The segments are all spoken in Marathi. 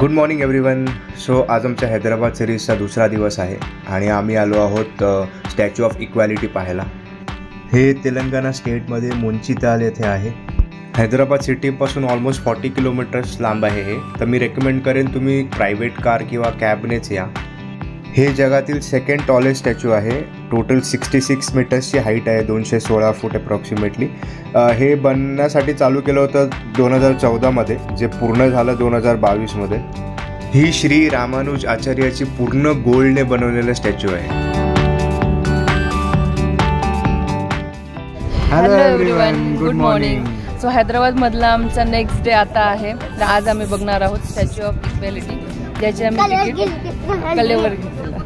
Good morning everyone. सो आज आमच्या हैदराबाद सिरीजचा दुसरा दिवस आहे आणि आम्ही आलो आहोत स्टॅच्यू ऑफ इक्वॅलिटी पाहायला. हे तेलंगणा स्टेटमध्ये मुंचिताल येथे आहे. हैदराबाद सिटीपासून ऑलमोस्ट 40 किलोमीटर्स लांब आहे हे. तर मी रेकमेंड करेन तुम्ही प्रायव्हेट कार किंवा कॅबनेच या. हे जगातील सेकंड टॉलेस्ट स्टॅच्यू आहे. टोटल 66 मीटर्सची हाईट आहे, 216 फूट अप्रॉक्सिमेटली. हे बनण्यासाठी चालू केलं होतं 2014मध्ये, जे पूर्ण झालं 2022मध्ये. ही श्री रामानुज आचार्याची पूर्ण गोल्डने बनवलेलं स्टॅच्यू आहे. Hello everyone, good morning. So हैदराबादमधला आमचा नेक्स्ट डे आता आहे. तर आज आम्ही बघणार आहोत स्टॅच्यू ऑफ इक्वॅलिटी, ज्याची आम्ही कलेवर घेतलेला.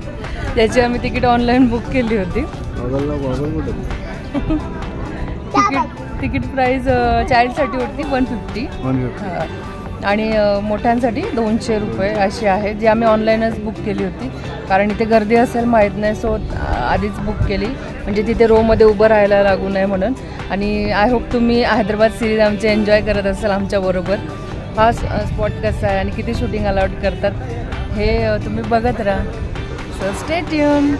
त्याची आम्ही तिकीट ऑनलाईन बुक केली होती. तिकीट प्राईस चाइल्डसाठी होती 150 आणि मोठ्यांसाठी 200 रुपये अशी आहे, जी आम्ही ऑनलाईनच बुक केली होती. कारण इथे गर्दी असेल माहीत नाही, सो आधीच बुक केली म्हणजे तिथे रोमध्ये उभं राहायला लागू नये म्हणून. आणि आय होप तुम्ही हैदराबाद सिरीज आमचे एन्जॉय करत असाल आमच्याबरोबर. हा स्पॉट कसा आहे आणि किती शूटिंग अलाउड करतात हे तुम्ही बघत राहा. So stay tune.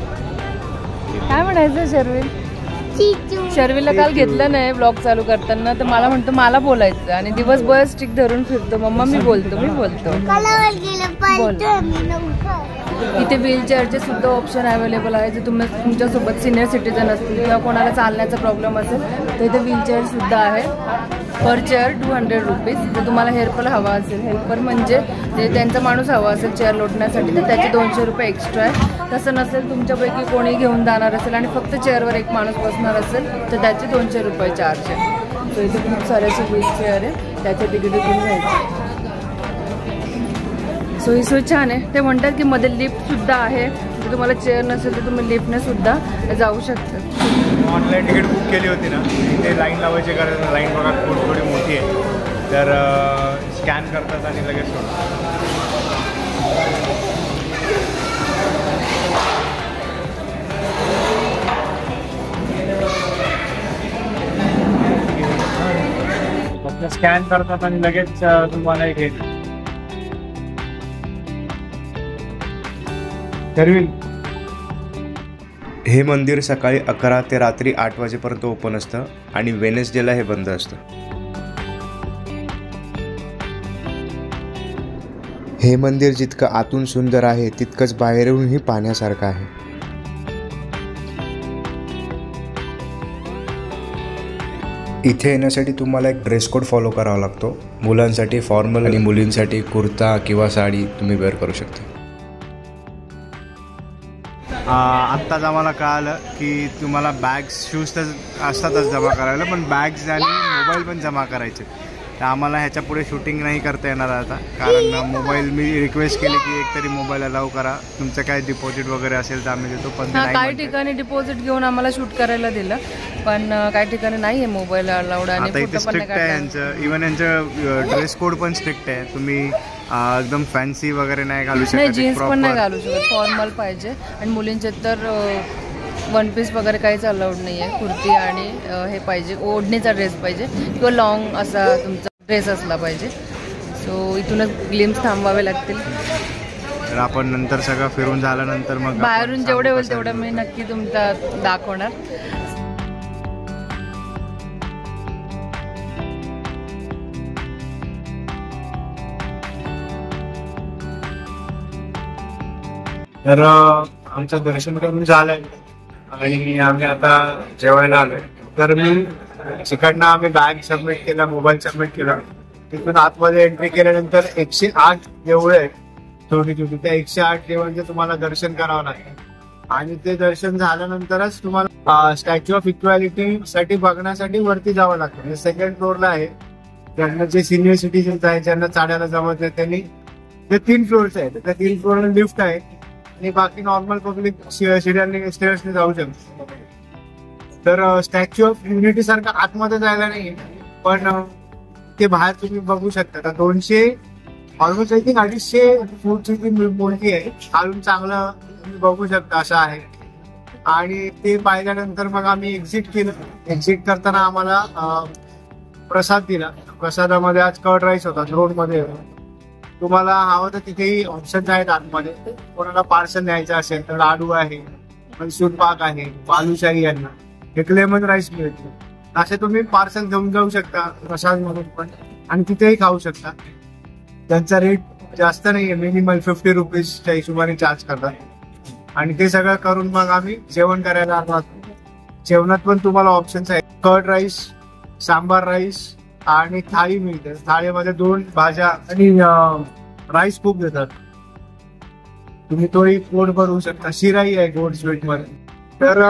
काय म्हणायचं शर्विल? शर्विलला काल घेतलं नाही ब्लॉग चालू करताना, तर मला म्हणतो मला बोलायचं आणि दिवसभर स्टिक धरून फिरतो. मम्मा मी बोलतो. इथे व्हीलचेअरचे सुद्धा ऑप्शन अवेलेबल आहे. जर तुम्ही तुमच्यासोबत सिनियर सिटीजन असतील किंवा कोणाला चालण्याचा प्रॉब्लेम असेल तर इथे व्हीलचेअर सुद्धा आहे. पर चेअर 200 रुपीज. जर तुम्हाला हेल्पर हवा असेल, हेल्पर म्हणजे जे त्यांचा माणूस हवा असेल चेअर लोटण्यासाठी, तर त्याचे 200 रुपये एक्स्ट्रा आहे. तसं नसेल तुमच्यापैकी कोणी घेऊन जाणार असेल आणि फक्त चेअरवर एक माणूस बसणार असेल तर त्याचे 200 रुपये चार्ज आहे. सो इथे खूप साऱ्याचे व्हीलचेअर आहे, त्याच्या तिकीट घेऊन जायचे. सो ही सोय छान आहे. ते म्हणतात की मध्ये लिफ्टसुद्धा आहे. जर तुम्हाला चेअर नसेल तर तुम्ही लिफ्टने सुद्धा जाऊ शकता. ऑनलाईन तिकीट बुक केली होती ना, इथे लाईन लावायची गरज नाही. लाईन बघा थोडी मोठी आहे, तर स्कॅन करतात आणि लगेच सोडतात. स्कॅन करतात आणि लगेच तुम्हाला एक हे मंदिर सकाळी 11 ते रात्री 8 वाजेपर्यंत ओपन असतं आणि वेनेसडेला हे बंद असतं. हे मंदिर जितकं आतून सुंदर आहे तितकंच बाहेरूनही पाहण्यासारखं आहे. इथे येण्यासाठी तुम्हाला एक ड्रेस कोड फॉलो करावा लागतो. मुलांसाठी फॉर्मल आणि मुलींसाठी कुर्ता किंवा साडी तुम्ही वेअर करू शकता. आत्ताच आम्हाला कळालं की तुम्हाला बॅग्स शूज तर असतातच जमा करायला, पण बॅग्स आणि मोबाईल पण जमा करायचे. तर आम्हाला ह्याच्या पुढे शूटिंग नाही करता येणार आता, कारण मोबाईल मी रिक्वेस्ट केली की एकतरी मोबाईल अलाउ करा. तुमचं काय डिपॉझिट वगैरे असेल तर आम्ही देतो, पण काही ठिकाणी डिपॉझिट घेऊन आम्हाला शूट करायला दिलं, पण काही ठिकाणी नाही आहे मोबाईल अलाउड. आणि आता इथे स्ट्रिक्ट आहे यांचं. इव्हन यांचं ड्रेस कोड पण स्ट्रिक्ट आहे. तुम्ही एकदम फॅन्सी वगैरे नाही घालू शकत, जीन्स पण नाही घालू शकत, फॉर्मल पाहिजे. आणि मुलींचे तर वन पीस वगैरे काहीच अलाउड नाही आहे. कुर्ती आणि हे पाहिजे, ओढणीचा ड्रेस पाहिजे किंवा लॉंग असा तुमचा ड्रेस असला पाहिजे. सो इथूनच ग्लिम्स थांबवावे लागतील. तर आपण नंतर सगळं फिरून झाल्यानंतर मग बाहेरून जेवढे होईल तेवढं मी नक्की तुमचा दाखवणार. तर आमचं दर्शन करून झालंय आणि आम्ही आता जेवायला आलोय. तर मी तिकडनं आम्ही बॅग सबमिट केला, मोबाईल सबमिट केला. तिथून आतमध्ये एंट्री केल्यानंतर 108 देऊळ आहे छोटी छोटी. त्या 108 देवळांचे तुम्हाला दर्शन करावं लागेल आणि ते दर्शन झाल्यानंतरच तुम्हाला स्टॅच्यू ऑफ इक्वॅलिटी साठी बघण्यासाठी वरती जावं लागतं. सेकंड फ्लोअरला आहे. ज्यांना जे सिनियर सिटीजन्स आहेत, ज्यांना चालायला जमत नाही, त्यांनी ते 3 फ्लोअर्स आहेत. त्या 3 फ्लोअरला लिफ्ट आहे आणि बाकी नॉर्मल पब्लिक स्टेअर्सने जाऊ शकतो. तर स्टॅच्यू ऑफ युनिटी सारखं आतमध्ये जायला नाही, पण ते बाहेर तुम्ही बघू शकता. तर 200 ऑलमोस्ट आय थिंक 250 फूटची ती मूर्ती आहे. खालून चांगलं तुम्ही बघू शकता असं आहे. आणि ते पाहिल्यानंतर मग आम्ही एक्झिट केलं. एक्झिट करताना आम्हाला प्रसाद दिला. प्रसादामध्ये आज कर्ड राईस होता, रोडमध्ये तुम्हाला हवं तर तिथेही ऑप्शन आहेत आतमध्ये. कोणाला पार्सल न्यायचं असेल तर लाडू आहे, मैसूर पाक आहे, बालुशाही आहे, एक लेमन राईस मिळतो. असे तुम्ही पार्सल घेऊन जाऊ शकता प्रसाद म्हणून पण, आणि तिथेही खाऊ शकता. त्यांचा रेट जास्त नाहीये, मिनिमल 50 रुपीजच्या हिशोबाने चार्ज करतात. आणि ते सगळं करून मग आम्ही जेवण करायला आलो. जेवणात पण तुम्हाला ऑप्शन्स आहेत. कर्ड राईस, सांबार राईस आणि थाळी मिळते. थाळीमध्ये 2 भाज्या आणि राईस खूप देतात. तुम्ही तोही पोट भरू शकता. शिराई आहे गोड स्वीट मध्ये. तर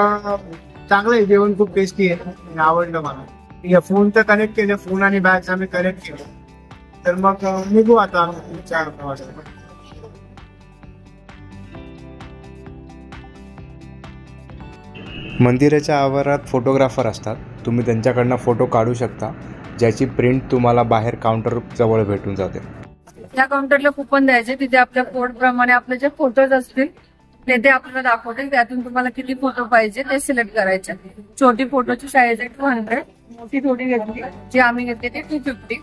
चांगलं आहे, जेवण खूप टेस्टी आहे, आवडलं मला. या फोन तर कनेक्ट केले, फोन आणि बॅग्स आम्ही कनेक्ट केले. तर मग निघू आता प्रवासाला. मंदिराच्या आवारात फोटोग्राफर असतात, तुम्ही त्यांच्याकडनं फोटो काढू शकता, ज्याची प्रिंट तुम्हाला बाहेर काउंटर जवळ भेटून जाते. त्या काउंटरला कुपन द्यायचे, तिथे आपल्या कोड प्रमाणे आपले जे फोटोज असतील ते आपल्याला दाखवतील. त्यातून तुम्हाला किती फोटो पाहिजे ते सिलेक्ट करायचे. छोटी फोटोची साईज आहे 200, मोठी थोडी घेतली जी आम्ही घेतली ती 250.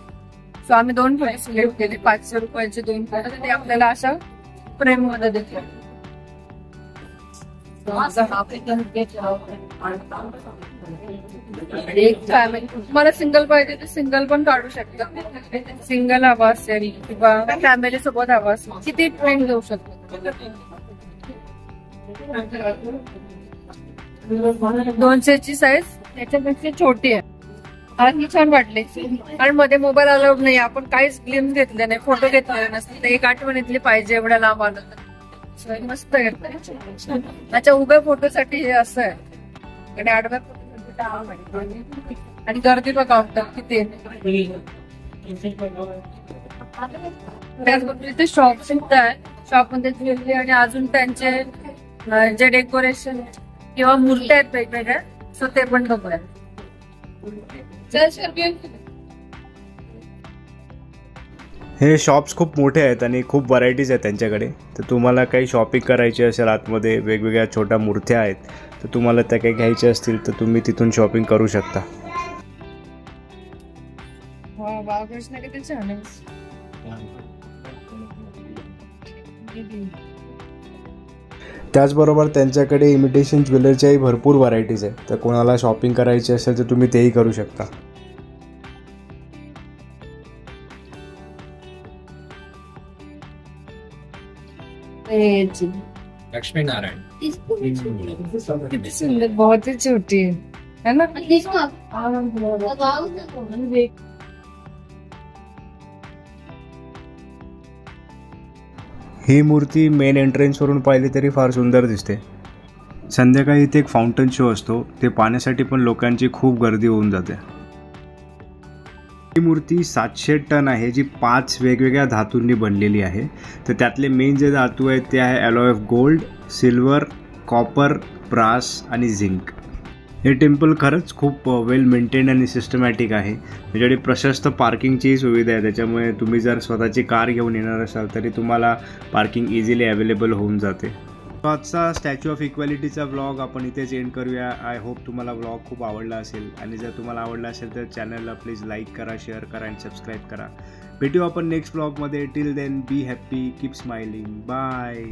सो आम्ही 2 फोटो सिलेक्ट केले, 500 रुपयाचे 2 फोटो. ते आपल्याला अशा फ्रेम मध्ये देतील. एक फॅमिली, तुम्हाला सिंगल पाहिजे तर सिंगल पण काढू शकता. सिंगल हवा असेल किंवा फॅमिली सोबत हवा असेल, किती प्रिंट घेऊ शकतो. 200ची साईज त्याच्यापेक्षा छोटी आहे. ही छान वाटली, कारण मध्ये मोबाईल अलाउड नाही. आपण काहीच ग्लिम्स घेतले नाही, फोटो घेतले नसते. एक आठवणीतली पाहिजे एवढ्या लांब आलं तर मस्त घेतलंय. त्याच्या उभ्या फोटोसाठी हे असं आहे, आणि आडव्या फोटोसाठी. आणि गर्दी बघा काउंटर किती. त्याचबरोबर इथे शॉप सुद्धा आहे. शॉप मध्ये ज्वेलरी आणि अजून त्यांचे जे डेकोरेशन किंवा मूर्त्या आहेत वेगवेगळ्या, सो ते पण बघूया. हे शॉप्स खूप मोठे आहेत आणि खूप व्हरायटीज आहेत त्यांच्याकडे. तर तुम्हाला काही शॉपिंग करायची असेल, आतमध्ये वेगवेगळ्या छोट्या मूर्त्या आहेत, तर तुम्हाला त्या काही घ्यायच्या असतील तर तुम्ही तिथून शॉपिंग करू शकता. बाळकृष्ण किती छान आहे. त्याचबरोबर त्यांच्याकडे इमिटेशन ज्वेलरीच्याही भरपूर व्हरायटीज आहेत. तर कोणाला शॉपिंग करायची असेल तर तुम्ही तेही करू शकता. लक्ष्मी नारायण किती सुंदर, बहुत ही छोटी है ना. ही मूर्ती मेन एंट्रन्सवरून पाहिली तरी फार सुंदर दिसते. संध्याकाळी इथे एक फाउंटन शो असतो, ते पाहण्यासाठी पण लोकांची खूप गर्दी होऊन जाते. ही मूर्ती 700 टन आहे, जी 5 वेगवेगळ्या धातूंनी बनलेली आहे. तर त्यातले मेन जे धातू आहेत ते आहे alloy of gold, silver, copper, brass आणि झिंक. हे टेम्पल खरंच खूप वेल मेंटेन आणि सिस्टमॅटिक आहे. त्याच्याकडे प्रशस्त पार्किंगचीही सुविधा आहे, त्याच्यामुळे तुम्ही जर स्वतःची कार घेऊन येणार असाल तरी तुम्हाला पार्किंग इझिली अवेलेबल होऊन जाते. आजचा स्टॅच्यू ऑफ इक्वॅलिटीचा व्लॉग आपण इथेच एंड करूया. आय होप तुम्हाला व्लॉग खूप आवडला असेल, आणि जर तुम्हाला आवडला असेल तर चॅनलला प्लीज लाईक करा, शेअर करा आणि सबस्क्राईब करा. भेटू आपण नेक्स्ट व्लॉगमध्ये. Till then be happy, keep smiling, bye.